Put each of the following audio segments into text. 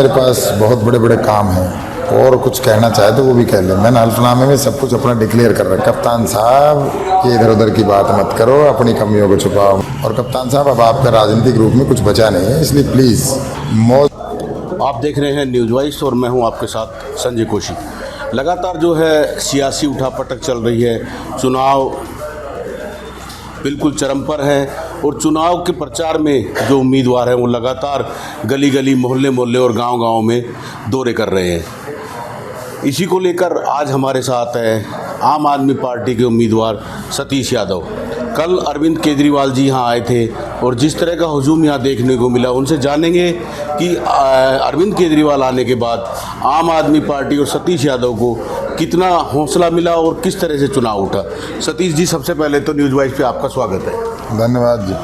मेरे पास बहुत बड़े बड़े काम हैं और कुछ कहना चाहे तो वो भी कह लें। मैंने हल्फनामे में सब कुछ अपना डिक्लेयर कर रखा। कप्तान साहब ये इधर उधर की बात मत करो, अपनी कमियों को छुपाओ। और कप्तान साहब अब आपका राजनीतिक रूप में कुछ बचा नहीं है, इसलिए प्लीज़ मौज। आप देख रहे हैं न्यूज़ वाइस और मैं हूं आपके साथ संजय कोशी। लगातार जो है सियासी उठापटक चल रही है, चुनाव बिल्कुल चरम पर है और चुनाव के प्रचार में जो उम्मीदवार हैं वो लगातार गली गली, मोहल्ले मोहल्ले और गांव-गांव में दौरे कर रहे हैं। इसी को लेकर आज हमारे साथ है आम आदमी पार्टी के उम्मीदवार सतीश यादव। कल अरविंद केजरीवाल जी यहाँ आए थे और जिस तरह का हुजूम यहाँ देखने को मिला, उनसे जानेंगे कि अरविंद केजरीवाल आने के बाद आम आदमी पार्टी और सतीश यादव को कितना हौसला मिला और किस तरह से चुनाव उठा। सतीश जी, सबसे पहले तो न्यूज़ वाइस पे आपका स्वागत है। धन्यवाद जी।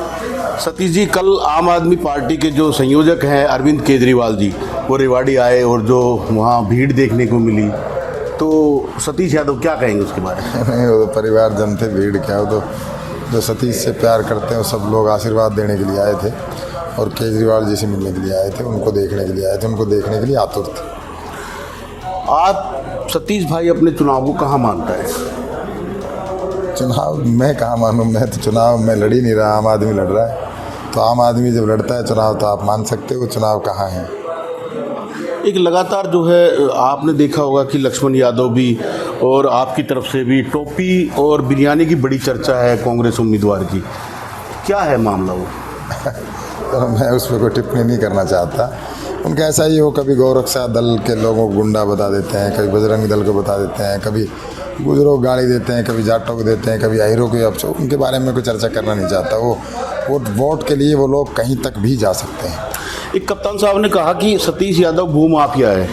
सतीश जी, कल आम आदमी पार्टी के जो संयोजक हैं अरविंद केजरीवाल जी, वो रेवाड़ी आए और जो वहाँ भीड़ देखने को मिली, तो सतीश यादव क्या कहेंगे उसके बारे में? नहीं, वो तो परिवार जन थे, भीड़ क्या, वो तो जो सतीश से प्यार करते हैं वो सब लोग आशीर्वाद देने के लिए आए थे और केजरीवाल जी से मिलने के लिए आए थे, उनको देखने के लिए आए थे, उनको देखने के लिए आतुर थे। आप सतीश भाई अपने चुनाव को कहाँ मानता है? चुनाव मैं कहाँ मानूँ, मैं तो चुनाव में लड़ ही नहीं रहा, आम आदमी लड़ रहा है। तो आम आदमी जब लड़ता है चुनाव तो आप मान सकते हो चुनाव कहाँ है। एक लगातार जो है आपने देखा होगा कि लक्ष्मण यादव भी और आपकी तरफ से भी टोपी और बिरयानी की बड़ी चर्चा है कांग्रेस उम्मीदवार की, क्या है मामला वो? तो मैं उस पर कोई टिप्पणी नहीं करना चाहता। उनका ऐसा ही हो, कभी गौरक्षा दल के लोगों को गुंडा बता देते हैं, कभी बजरंग दल को बता देते हैं, कभी गुजरों को गाली देते हैं, कभी जाटों को देते हैं, कभी अहिरों को अपशो। उनके बारे में कोई चर्चा करना नहीं चाहता। वो वोट के लिए वो लोग कहीं तक भी जा सकते हैं। एक कप्तान साहब ने कहा कि सतीश यादव भूमाफिया है।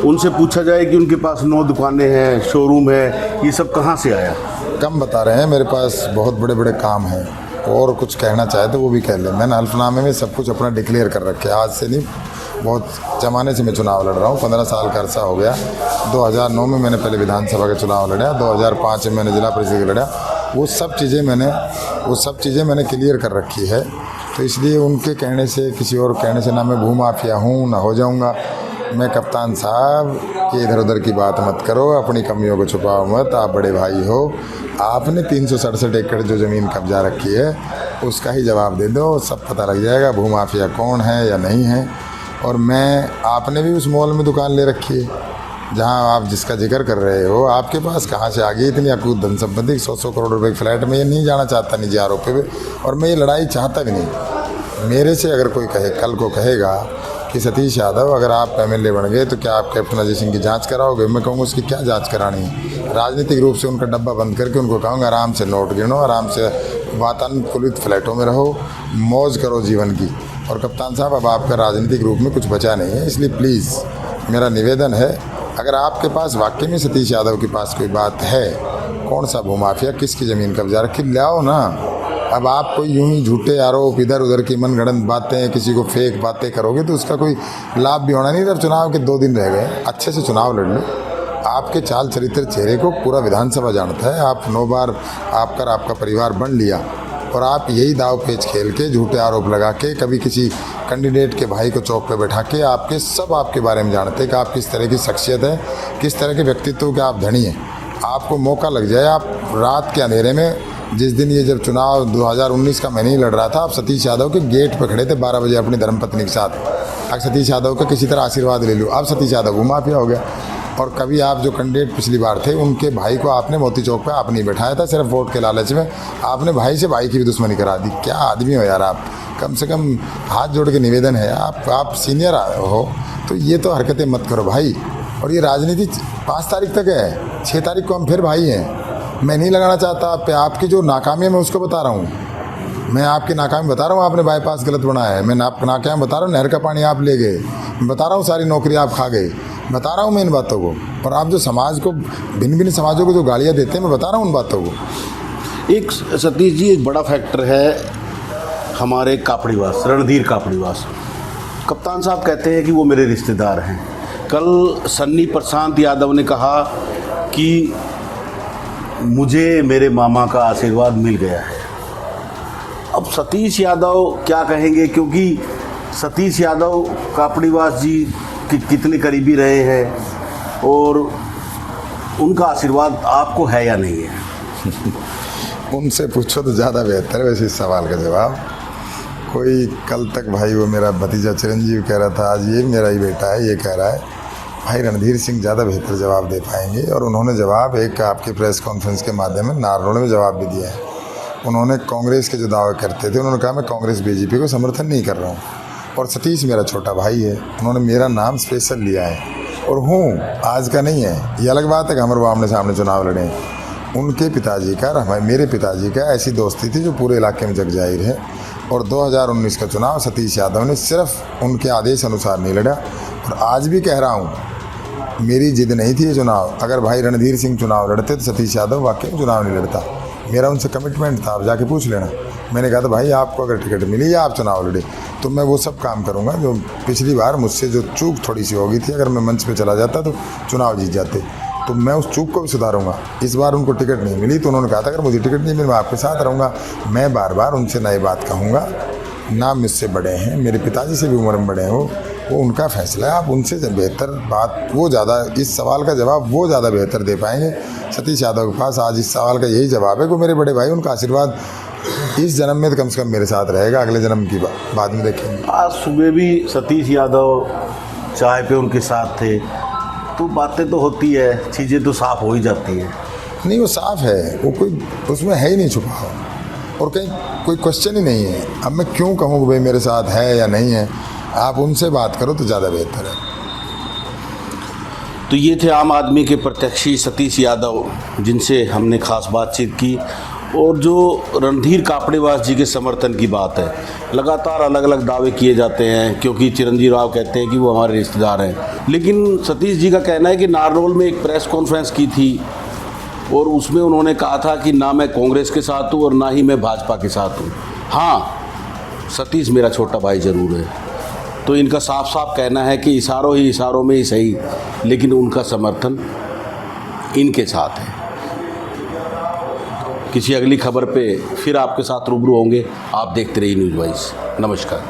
उनसे पूछा जाए कि उनके पास 9 दुकानें हैं, शोरूम है, ये सब कहाँ से आया? कम बता रहे हैं, मेरे पास बहुत बड़े बड़े काम हैं और कुछ कहना चाहे तो वो भी कह लें। मैंने हल्फनामे में सब कुछ अपना डिक्लेयर कर रखे। आज से नहीं, बहुत ज़माने से मैं चुनाव लड़ रहा हूँ। 15 साल का अरसा हो गया। 2009 में मैंने पहले विधानसभा का चुनाव लड़ा, 2005 में मैंने जिला परिषद का लड़ा। वो सब चीज़ें मैंने क्लियर कर रखी है। तो इसलिए उनके कहने से, किसी और कहने से ना मैं भूमाफिया हूँ ना हो जाऊँगा। मैं कप्तान साहब ये इधर उधर की बात मत करो, अपनी कमियों को छुपाओ मत। आप बड़े भाई हो, आपने 367 एकड़ जो ज़मीन कब्जा रखी है उसका ही जवाब दे दो, सब पता लग जाएगा भूमाफिया कौन है या नहीं है। और आपने भी उस मॉल में दुकान ले रखी है जहां आप जिसका जिक्र कर रहे हो। आपके पास कहाँ से आ गई इतनी अकूत धन संपत्ति? 100 करोड़ रुपए के फ्लैट में ये नहीं जाना चाहता निजी आरोप पे, और मैं ये लड़ाई चाहता भी नहीं। मेरे से अगर कोई कल को कहेगा कि सतीश यादव अगर आप MLA बन गए तो क्या आप कैप्टन अजय सिंह की जांच कराओगे, मैं कहूँगा उसकी क्या जांच करानी है। राजनीतिक रूप से उनका डब्बा बंद करके उनको कहूँगा आराम से नोट गिनो, आराम से वातानुकूलित फ्लैटों में रहो, मौज करो जीवन की। और कप्तान साहब अब आपका राजनीतिक रूप में कुछ बचा नहीं है, इसलिए प्लीज़ मेरा निवेदन है, अगर आपके पास वाकई में सतीश यादव के पास कोई बात है, कौन सा भूमाफिया, किसकी ज़मीन कब्जा रखी, लाओ ना। अब आप कोई यूं ही झूठे आरोप, इधर उधर की मनगढ़ंत बातें, किसी को फेक बातें करोगे तो उसका कोई लाभ भी होना नहीं। जब चुनाव के 2 दिन रह गए, अच्छे से चुनाव लड़ लो। आपके चाल चरित्र चेहरे को पूरा विधानसभा जानता है। आप 9 बार आपका परिवार बन लिया और आप यही दाव पेच खेल के, झूठे आरोप लगा के, कभी किसी कैंडिडेट के भाई को चौक पे बैठा के, आपके बारे में जानते हैं कि आप किस तरह की शख्सियत है, किस तरह के व्यक्तित्व के आप धनी हैं। आपको मौका लग जाए, आप रात के अंधेरे में, जिस दिन ये जब चुनाव 2019 का मैं नहीं लड़ रहा था, आप सतीश यादव के गेट पर खड़े थे 12 बजे अपनी धर्मपत्नी के साथ। अब सतीश यादव का किसी तरह आशीर्वाद ले लो। अब सतीश यादव भूमाफिया हो गया। और कभी आप जो कैंडिडेट पिछली बार थे, उनके भाई को आपने मोती चौक पे आप नहीं बैठाया था, सिर्फ वोट के लालच में आपने भाई से भाई की भी दुश्मनी करा दी। क्या आदमी हो यार आप। कम से कम हाथ जोड़ के निवेदन है, आप सीनियर हो तो ये तो हरकतें मत करो भाई। और ये राजनीति 5 तारीख तक है, 6 तारीख को हम फिर भाई हैं। मैं नहीं लगाना चाहता आप पे। आपकी जो नाकामी है मैं उसको बता रहा हूँ। मैं आपकी नाकामी बता रहा हूँ, आपने बाईपास गलत बनाया है। मैं नाकामी बता रहा हूँ, नहर का पानी आप ले गए, मैं बता रहा हूँ सारी नौकरी आप खा गए, बता रहा हूँ मैं इन बातों को। और आप जो समाज को, भिन्न भिन्न समाजों को जो गालियाँ देते हैं, मैं बता रहा हूँ उन बातों को। एक सतीश जी, एक बड़ा फैक्टर है हमारे कापड़ीवास, रणधीर कापड़ीवास। कप्तान साहब कहते हैं कि वो मेरे रिश्तेदार हैं। कल सन्नी प्रशांत यादव ने कहा कि मुझे मेरे मामा का आशीर्वाद मिल गया है। अब सतीश यादव क्या कहेंगे, क्योंकि सतीश यादव कापड़ीवास जी कितने करीबी रहे हैं और उनका आशीर्वाद आपको है या नहीं है? उनसे पूछो तो ज़्यादा बेहतर है वैसे इस सवाल का जवाब। कोई कल तक भाई वो मेरा भतीजा चिरंजीव कह रहा था, आज ये मेरा ही बेटा है ये कह रहा है। भाई रणधीर सिंह ज़्यादा बेहतर जवाब दे पाएंगे, और उन्होंने जवाब एक आपके प्रेस कॉन्फ्रेंस के माध्यम में नारनौल में जवाब भी दिया है। उन्होंने कांग्रेस के जो दावे करते थे, उन्होंने कहा मैं कांग्रेस बीजेपी को समर्थन नहीं कर रहा हूँ, और सतीश मेरा छोटा भाई है, उन्होंने मेरा नाम स्पेशल लिया है और हूँ आज का नहीं है। ये अलग बात है कि हमारे वो आमने सामने चुनाव लड़े हैं। उनके पिताजी का और हमारे मेरे पिताजी का ऐसी दोस्ती थी जो पूरे इलाके में जग जाहिर है। और 2019 का चुनाव सतीश यादव ने सिर्फ उनके आदेश अनुसार नहीं लड़ा, और आज भी कह रहा हूँ मेरी जिद नहीं थी ये चुनाव। अगर भाई रणधीर सिंह चुनाव लड़ते तो सतीश यादव वाकई चुनाव नहीं लड़ता। मेरा उनसे कमिटमेंट था, आप जाके पूछ लेना। मैंने कहा था भाई आपको अगर टिकट मिली या आप चुनाव लड़े तो मैं वो सब काम करूँगा जो पिछली बार मुझसे जो चूक थोड़ी सी हो गई थी, अगर मैं मंच पे चला जाता तो चुनाव जीत जाते, तो मैं उस चूक को भी सुधारूंगा। इस बार उनको टिकट नहीं मिली तो उन्होंने कहा था अगर मुझे टिकट नहीं मिली मैं आपके साथ रहूँगा। मैं बार बार उनसे नई बात कहूँगा, ना मुझसे बड़े हैं, मेरे पिताजी से भी उम्र में बड़े हैं, वो उनका फैसला है। आप उनसे बेहतर बात वो ज़्यादा, इस सवाल का जवाब वो ज़्यादा बेहतर दे पाएंगे। सतीश यादव के पास आज इस सवाल का यही जवाब है कि मेरे बड़े भाई, उनका आशीर्वाद इस जन्म में तो कम से कम मेरे साथ रहेगा, अगले जन्म की बाद में देखेंगे। आज सुबह भी सतीश यादव चाय पे उनके साथ थे, तो बातें तो होती है, चीज़ें तो साफ हो ही जाती हैं। नहीं वो साफ है, वो कोई उसमें है ही नहीं छुपा हुआ, और कहीं कोई क्वेश्चन ही नहीं है। अब मैं क्यों कहूँ कि भाई मेरे साथ है या नहीं है, आप उनसे बात करो तो ज़्यादा बेहतर है। तो ये थे आम आदमी के प्रत्याशी सतीश यादव, जिनसे हमने खास बातचीत की। और जो रणधीर कापड़ेवास जी के समर्थन की बात है, लगातार अलग अलग दावे किए जाते हैं, क्योंकि चिरंजीव राव कहते हैं कि वो हमारे रिश्तेदार हैं, लेकिन सतीश जी का कहना है कि नारनौल में एक प्रेस कॉन्फ्रेंस की थी और उसमें उन्होंने कहा था कि ना मैं कांग्रेस के साथ हूँ और ना ही मैं भाजपा के साथ हूँ। हाँ, सतीश मेरा छोटा भाई ज़रूर है। तो इनका साफ साफ कहना है कि इशारों में ही सही, लेकिन उनका समर्थन इनके साथ है। किसी अगली खबर पे फिर आपके साथ रूबरू होंगे। आप देखते रहिए न्यूज़ वाइज। नमस्कार।